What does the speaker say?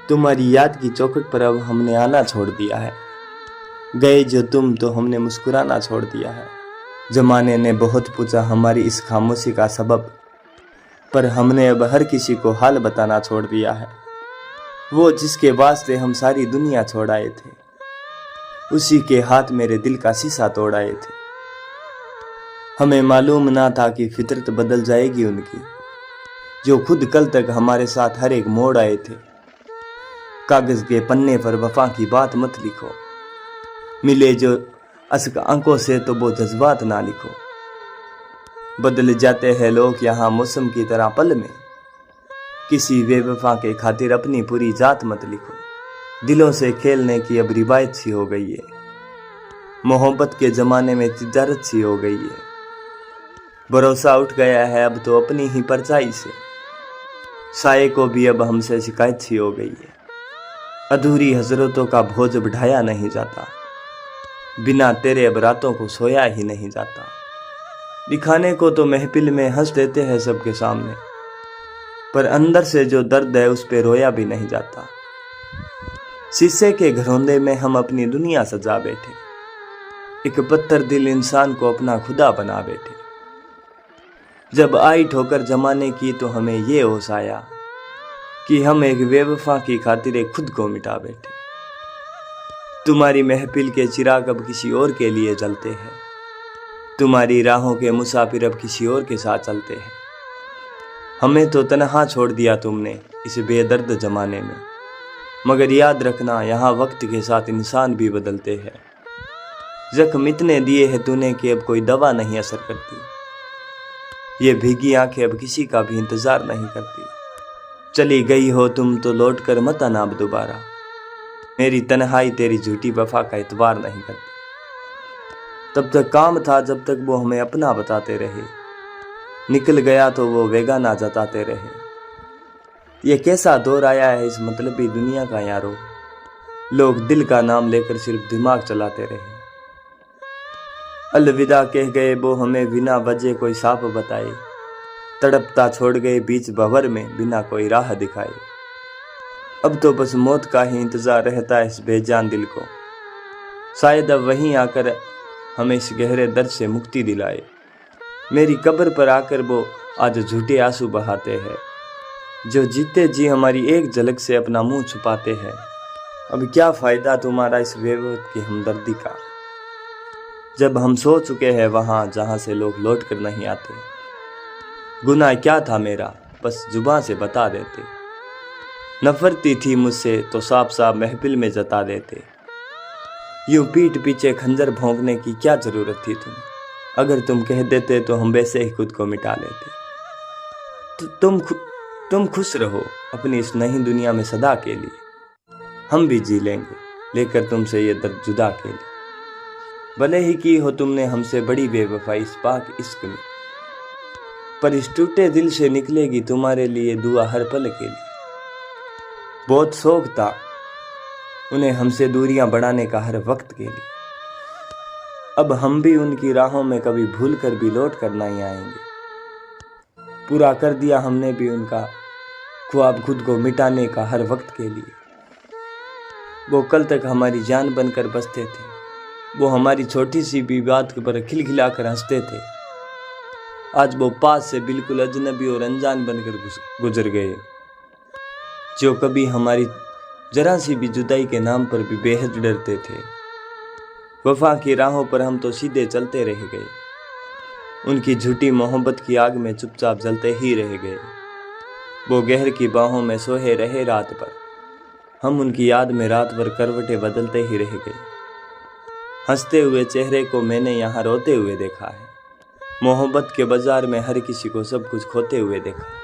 तुम्हारी याद की चौखट पर अब हमने आना छोड़ दिया है। गए जो तुम तो हमने मुस्कुराना छोड़ दिया है। जमाने ने बहुत पूछा हमारी इस खामोशी का सबब, पर हमने अब हर किसी को हाल बताना छोड़ दिया है। वो जिसके वास्ते हम सारी दुनिया छोड़ आए थे, उसी के हाथ मेरे दिल का शीशा तोड़ आए थे। हमें मालूम ना था कि फितरत बदल जाएगी उनकी, जो खुद कल तक हमारे साथ हर एक मोड़ आए थे। कागज के पन्ने पर वफा की बात मत लिखो, मिले जो अश्क आंखों से तो वो जज्बात ना लिखो। बदल जाते हैं लोग यहाँ मौसम की तरह पल में, किसी बेवफा के खातिर अपनी पूरी जात मत लिखो। दिलों से खेलने की अब रिवायत सी हो गई है, मोहब्बत के जमाने में तिजारत सी हो गई है। भरोसा उठ गया है अब तो अपनी ही परछाई से, साये को भी अब हमसे शिकायत सी हो गई है। अधूरी हजरतों का बोझ बढ़ाया नहीं जाता, बिना तेरे अब रातों को सोया ही नहीं जाता। दिखाने को तो महफिल में हंस देते हैं सबके सामने, पर अंदर से जो दर्द है उस पे रोया भी नहीं जाता। शीशे के घरौंदे में हम अपनी दुनिया सजा बैठे, एक पत्थर दिल इंसान को अपना खुदा बना बैठे। जब आई ठोकर जमाने की तो हमें ये होश आया कि हम एक बेवफा की खातिर एक खुद को मिटा बैठे। तुम्हारी महफिल के चिराग अब किसी और के लिए जलते हैं, तुम्हारी राहों के मुसाफिर अब किसी और के साथ चलते हैं। हमें तो तन्हा छोड़ दिया तुमने इस बेदर्द जमाने में, मगर याद रखना यहाँ वक्त के साथ इंसान भी बदलते हैं। जख्म इतने दिए हैं तूने कि अब कोई दवा नहीं असर करती, ये भीगी आंखें अब किसी का भी इंतजार नहीं करती। चली गई हो तुम तो लौट कर मत आना अब दोबारा, मेरी तन्हाई तेरी झूठी वफा का इतबार नहीं करती। तब तक काम था जब तक वो हमें अपना बताते रहे, निकल गया तो वो बेगाना जताते रहे। ये कैसा दौर आया है इस मतलबी दुनिया का यारो, लोग दिल का नाम लेकर सिर्फ दिमाग चलाते रहे। अलविदा कह गए वो हमें बिना वजह कोई साफ बताए, तड़पता छोड़ गए बीच भंवर में बिना कोई राह दिखाए। अब तो बस मौत का ही इंतजार रहता है इस बेजान दिल को, शायद अब वहीं आकर हमें इस गहरे दर्द से मुक्ति दिलाए। मेरी कब्र पर आकर वो आज झूठे आंसू बहाते हैं, जो जीते जी हमारी एक झलक से अपना मुंह छुपाते हैं। अब क्या फ़ायदा तुम्हारा इस बेवक्त की हमदर्दी का, जब हम सो चुके हैं वहाँ जहाँ से लोग लौट कर नहीं आते। गुनाह क्या था मेरा बस जुबां से बता देते, नफरती थी मुझसे तो साफ साफ महफिल में जता देते। यूं पीठ पीछे खंजर भोंकने की क्या ज़रूरत थी तुम्हें, अगर तुम कह देते तो हम वैसे ही खुद को मिटा लेते। तो तुम खुश रहो अपनी इस नई दुनिया में सदा के लिए, हम भी जी लेंगे लेकर तुमसे ये दर्द जुदा के लिए। भले ही की हो तुमने हमसे बड़ी बेवफाई इस पाक इश्क में, पर इस टूटे दिल से निकलेगी तुम्हारे लिए दुआ हर पल के लिए। बहुत शौक था उन्हें हमसे दूरियां बढ़ाने का हर वक्त के लिए, अब हम भी उनकी राहों में कभी भूल कर भी लौट कर नहीं आएंगे। पूरा कर दिया हमने भी उनका ख्वाब खुद को मिटाने का हर वक्त के लिए। वो कल तक हमारी जान बनकर बसते थे, वो हमारी छोटी सी भी बात पर खिलखिलाकर हंसते थे। आज वो पास से बिल्कुल अजनबी और अनजान बनकर गुजर गए, जो कभी हमारी जरा सी भी जुदाई के नाम पर भी बेहद डरते थे। वफा की राहों पर हम तो सीधे चलते रह गए, उनकी झूठी मोहब्बत की आग में चुपचाप जलते ही रह गए। वो गहर की बाहों में सोए रहे रात भर, हम उनकी याद में रात भर करवटें बदलते ही रह गए। हंसते हुए चेहरे को मैंने यहाँ रोते हुए देखा है, मोहब्बत के बाजार में हर किसी को सब कुछ खोते हुए देखा है।